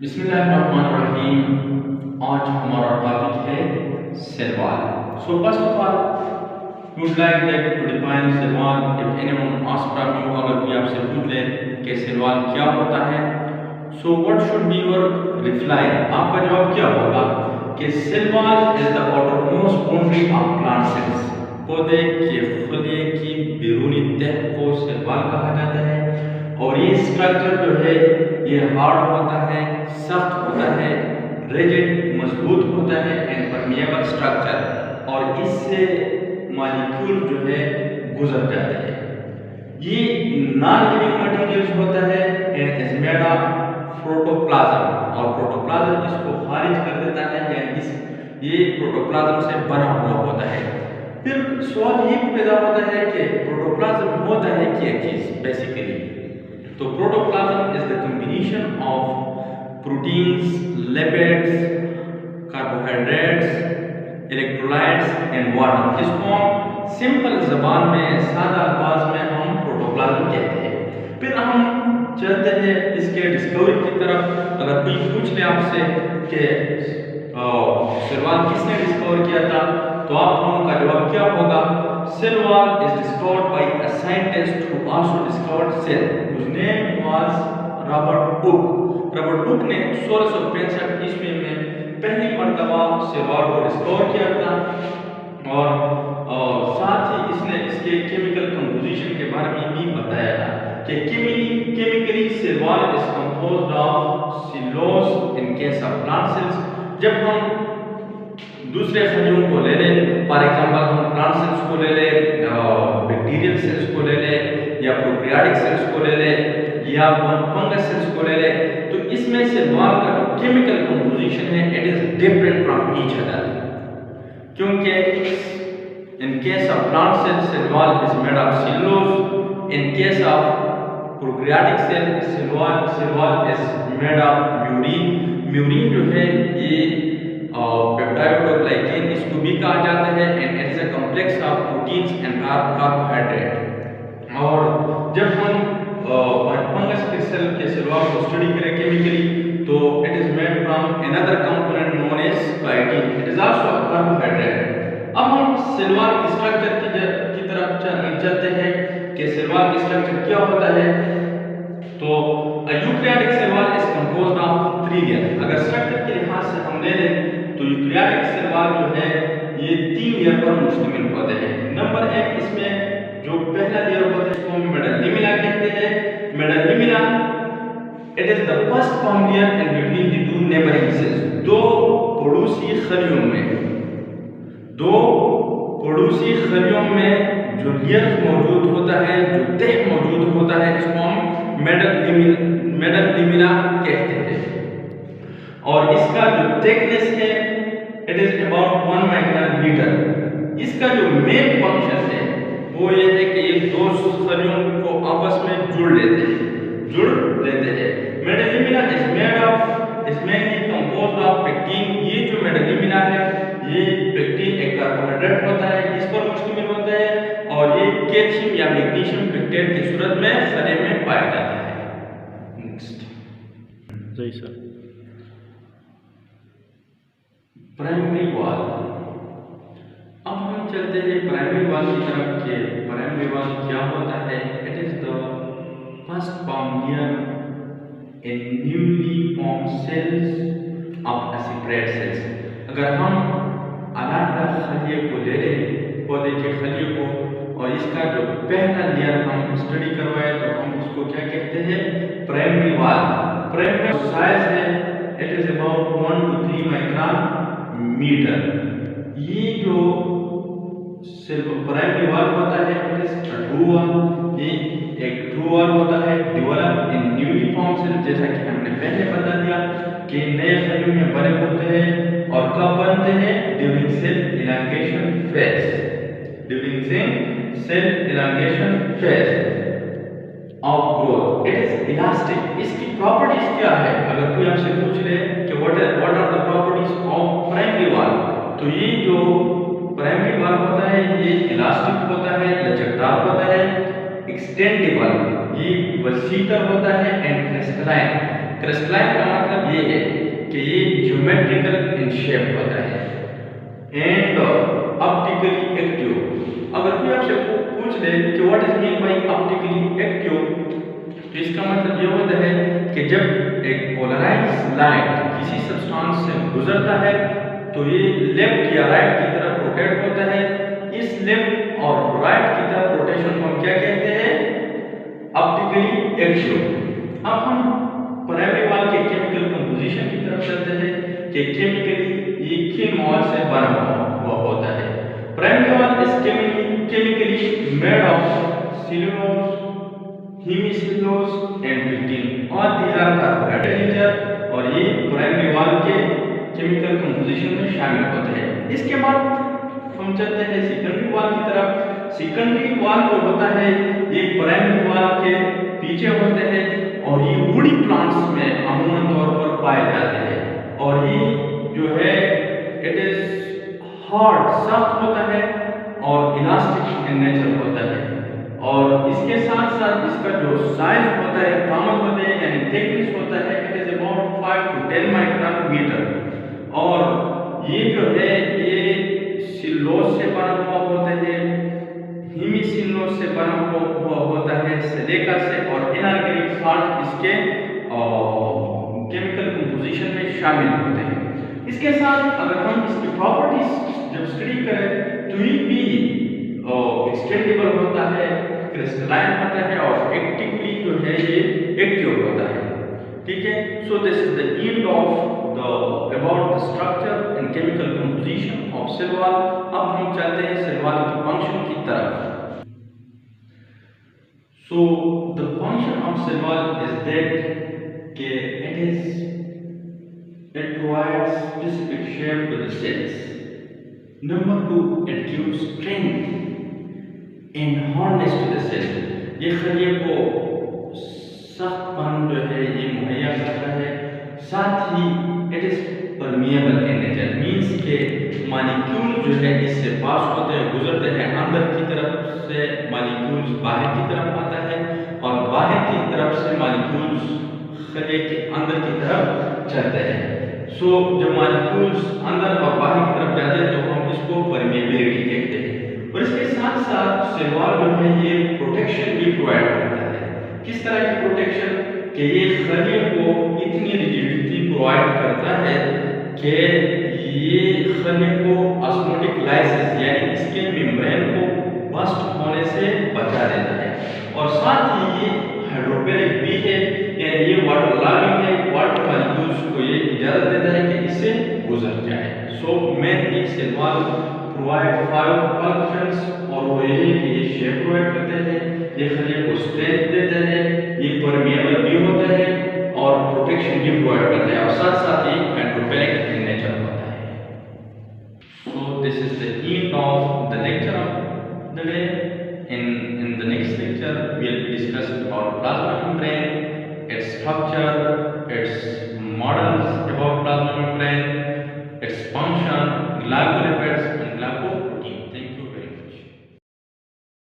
बिस्मिल्लाहिर्रहमानिर्रहीम। आज हमारा टॉपिक है cell wall. So first of all we would like that to define cell wall. If anyone asks from you, अगर कोई आपसे पूछ ले कि सेल वॉल क्या होता है, so what should be your reply? आपका जवाब क्या होगा कि cell wall is the outermost boundary of plant cells. पौधे के खुले की बैरूनी तह को सेल वॉल कहा जाता है। और ये स्ट्रक्चर जो है ये हार्ड होता है, सख्त होता है, रिजिड मजबूत होता है एंड परमिएबल स्ट्रक्चर, और इससे मॉलिक्यूल जो है गुजर जाते हैं। ये नॉन लिविंग मटेरियल्स होता है and is made of protoplasm, और प्रोटोप्लाज्म इसको खारिज कर देता है, यानी ये प्रोटोप्लाज्म से बना हुआ होता है। फिर सवाल ये पैदा होता है कि प्रोटोप्लाज्म होता है क्या चीज बेसिकली? तो protoplasm is the combination of proteins, lipids, carbohydrates, electrolytes and water. इसको सिंपल जबान में, सादा अल्फाज में हम प्रोटोप्लाज्म कहते हैं। फिर हम चलते हैं इसके डिस्कवरी की तरफ। अगर कोई पूछ ले आपसे कि सेल वॉल किसने डिस्कवर किया था, तो आप लोगों का जवाब क्या होगा? Cell wall is discovered by a scientist who also discovered cell, whose name was Robert Hooke. Robert Hooke ने 1665 ईस्वी में पहली मर्तबा सेल वॉल को डिस्कवर किया था, और साथ ही इसने इसके केमिकल कंपोजिशन के बारे में भी बताया था कि chemically cell wall is composed of cellulose in case of plant cells. जब हम दूसरे खनियों को ले लें, फॉर एग्जांपल हम प्लांट सेल्स को ले लें, बैक्टीरियल सेल्स को ले लें, या प्रोकैरियोटिक सेल्स को ले लें, या फंगस सेल्स को ले लें, तो इसमें सेल वॉल का जो केमिकल कंपोजिशन है it is different from each other. क्योंकि in case of plant cell cell wall is made of cellulose, in case of prokaryotic cell wall is made of murein. Murein जो है ये peptidoglycan इसको भी कहा जाता है, and it is a complex of proteins and carbohydrate. और जब हम फंगस के सेल वॉल को स्टडी करें केमिकली, तो it is made from another component known as chitin, it is also a carbohydrate. अब हम सेल वॉल की स्ट्रक्चर की तरफ चलते हैं कि सेल वॉल की स्ट्रक्चर क्या होता है। तो eukaryotic cell wall is composed of 3 layer. अगर स्ट्रक्चर के लिहाज से हम ले लें तो यूकैरियोटिक सेल वॉल जो है ये 3 लेयर पर मुश्तमिल होते हैं। नंबर 1, इसमें जो पहला लेयर होता है इसको हम मेडलिमिना कहते हैं। Middle lamella it is the first form layer in between the two neighbouring cells. दो पड़ोसी खलियों में जो लेयर मौजूद होता है, जो तह मौजूद होता है, इसको हम मेडलिमिना कहते हैं। और इसका जो थिकनेस है इट इज अबाउट 1 माइक्रोमीटर। इसका जो मेन फंक्शन है वो ये है कि ये दो खलियों को आपस में जुड़ लेते हैं। Middle lamella is mainly composed of pectin. ये जो मेडलिमिना है ये पेक्टिन एक कार्बोहाइड्रेट होता है, इस पर मुश्तमिल होता है, और ये कैल्शियम या मैग्नीशियम पेक्टेट की सूरत में खले में पाया जाता है। नेक्स्ट जी सर। Primary wall. अब हम चलते हैं प्राइमरी वॉल की तरफ कि प्राइमरी वॉल क्या होता है। It is the first form layer in newly formed cells of a separate cells. अगर हम अलग-अलग खलिए को ले लें, पौधे के खलिए को, और इसका जो पहला लेयर हम स्टडी करवाए तो हम उसको क्या कहते हैं? Primary wall. प्राइमरी साइज है it is about 1 to 3 micron metre. ये जो प्राइमरी वॉल होता है इट इज ट्रू वॉल। ये एक ट्रू वॉल होता है develop in newly form cell, जैसा कि हमने पहले बता दिया कि नए खलियों में बने होते हैं। और कब बनते हैं? During cell elongation phase. Of growth. It is elastic. इसकी प्रॉपर्टीज क्या है? अगर कोई आपसे पूछ ले कि what are the properties of primary wall, तो ये जो प्राइमरी वॉल होता है ये इलास्टिक होता है, लचकदार होता है, एक्सटेंडेबल, ये वसीतर होता है, एंड क्रिस्टलाइन। क्रिस्टलाइन का मतलब ये है कि ये ज्योमेट्रिकल इन शेप होता है एंड ऑप्टिकली एक्टिव। अगर कोई आपसे पूछ ले कि what is mean by optically active, तो इसका मतलब ये होता है कि जब एक पोलराइज्ड लाइट किसी सब्सटेंस से गुजरता है तो ये लेफ्ट या राइट की तरफ रोटेट होता है। इस लेफ्ट और राइट की तरफ रोटेशन को हम क्या कहते हैं? Optically active. अब हम प्राइमरी वॉल के केमिकल कंपोजिशन की तरफ चलते हैं कि केमिकली ये किन वॉल से बना हुआ होता है। Primary wall is chemically made of cellulose, hemicellulose and pectin और दीज आर कार्बोहाइड्रेट नेचर और ये प्राइमरी वॉल के केमिकल कंपोजिशन में शामिल होते हैं। इसके बाद हम चलते हैं सेकेंडरी वॉल की तरफ। सेकेंडरी वॉल जो होता है ये प्राइमरी वॉल के पीछे होते हैं और ये वुडी प्लांट्स में अमूमन तौर पर पाए जाते हैं और ये जो है इट इज हार्ड सख्त होता है और इलास्टिक इन नेचर होता है और इसके साथ साथ इसका जो साइज होता है, कामत होते हैं यानी थिकनेस होता है, it is about 5 to 10 micrometre और ये जो है ये सेल्यूलोज से बना हुआ होता है, हेमिसेल्यूलोज से बना हुआ होता है, सिलिका से और इनऑर्गेनिक सॉल्ट इसके केमिकल कंपोजिशन में शामिल होते हैं। इसके साथ अगर हम इसकी प्रॉपर्टीज जब स्टडी करें तो ये भी एक्सटेंडेबल होता है, क्रिस्टलाइन होता है और एक्टिवली जो है ये एक्टिव होता है। ठीक है, so this is the end of the about the structure and chemical composition of cell wall. अब हम चलते हैं सेल वॉल की फंक्शन की तरफ। So the function of cell wall is that कि it provides specific shape to the cells. Number 2, it gives strength and hardness to the cell. ये खलिए को सख्तपन जो है ये मुहैया करता है। साथ ही it is permeable in nature, means के मॉलिक्यूल जो है इससे पास होते हैं, गुजरते हैं। अंदर की तरफ से मॉलिक्यूल्स बाहर की तरफ आता है और बाहर की तरफ से मॉलिक्यूल्स खलिए के अंदर की तरफ चलते हैं। सो जब मॉलिक्यूल्स अंदर और बाहर की तरफ जाते हैं तो हम इसको परमेबिलिटी कहते हैं। और इसके साथ साथ सेल वॉल जो है ये प्रोटेक्शन भी प्रोवाइड करता है। किस तरह की प्रोटेक्शन? कि ये खलिए को इतनी रिजिडिटी प्रोवाइड करता है कि ये खलिए को ऑस्मोटिक लाइसिस यानी इसके मेम्ब्रेन को बस्ट होने से बचा देता है और साथ ही ये हाइड्रोफिलिक भी है यानी ये वाटर लॉविंग है, वाटर मॉलिक्यूल्स को ये इजाजत देता है कि इससे गुजर जाए। So mainly cell wall provide 5 functions और वो ये कि ये शेप प्रोवाइड करते हैं, ये खलिए को स्ट्रेंथ देते हैं, ये परमेबल भी होता है और प्रोटेक्शन भी प्रोवाइड करता है और साथ साथ ये हाइड्रोफिलिक इन नेचर होता है। So this is the end of the lecture of the day. In the next lecture we will discuss about plasma membrane, its structure, its models about plasma membrane, its function, glycolipids and glycoproteins.